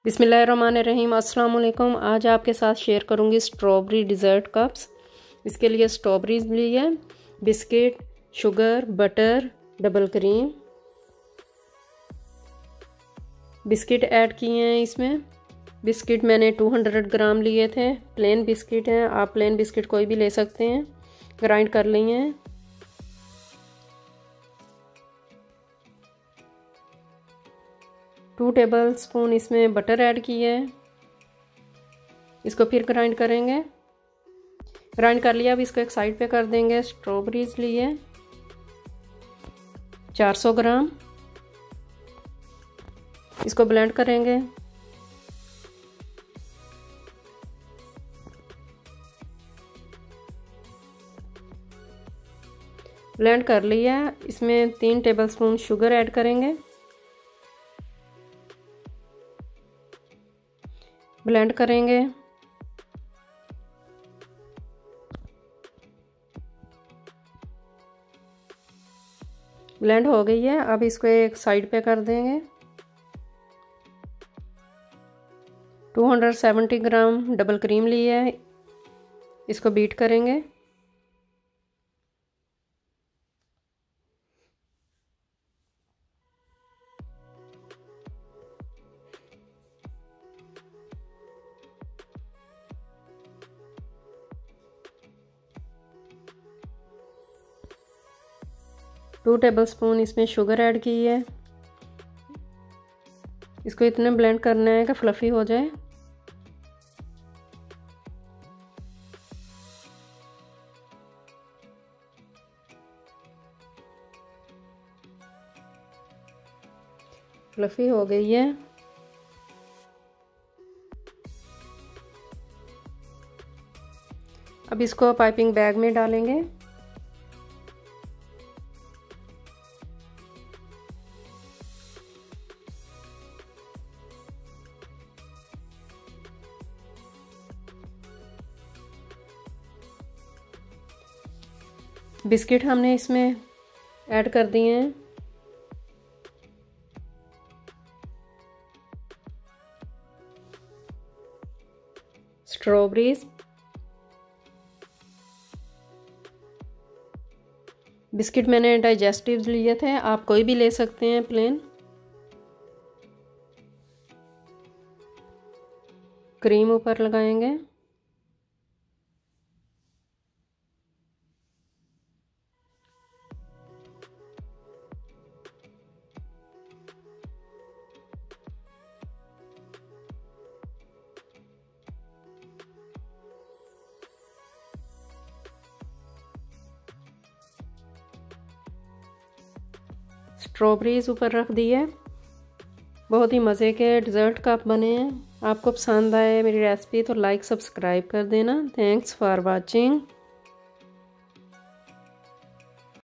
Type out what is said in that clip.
बिस्मिल्लाहिर्रहमानिर्रहीम। अस्सलाम वालेकुम। आज आपके साथ शेयर करूंगी स्ट्रॉबेरी डिज़र्ट कप्स। इसके लिए स्ट्रॉबेरीज ली है, biscuit, sugar, butter, double cream, biscuit add किए हैं इसमें। बिस्किट मैंने 200 ग्राम लिए थे, प्लेन बिस्किट हैं, आप प्लेन बिस्किट कोई भी ले सकते हैं। ग्राइंड कर लिए हैं। टू टेबल स्पून इसमें बटर ऐड किया है। इसको फिर ग्राइंड करेंगे। ग्राइंड कर लिया, अब इसको एक साइड पे कर देंगे। स्ट्रॉबेरीज लिए 400 ग्राम, इसको ब्लेंड करेंगे। ब्लेंड कर लिया, इसमें 3 टेबलस्पून शुगर ऐड करेंगे। ब्लेंड करेंगे। ब्लेंड हो गई है, अब इसको एक साइड पे कर देंगे। 270 ग्राम डबल क्रीम ली है, इसको बीट करेंगे। टू टेबलस्पून इसमें शुगर ऐड की है। इसको इतने ब्लेंड करना है कि फ्लफी हो जाए। फ्लफी हो गई है। अब इसको पाइपिंग बैग में डालेंगे। बिस्किट हमने इसमें ऐड कर दिए हैं। स्ट्रॉबेरीज, बिस्किट मैंने डाइजेस्टिव लिए थे, आप कोई भी ले सकते हैं प्लेन। क्रीम ऊपर लगाएंगे। स्ट्रॉबेरीज ऊपर रख दी है। बहुत ही मज़े के डिज़र्ट कप बने हैं। आपको पसंद आए मेरी रेसिपी तो लाइक सब्सक्राइब कर देना। Thanks for watching.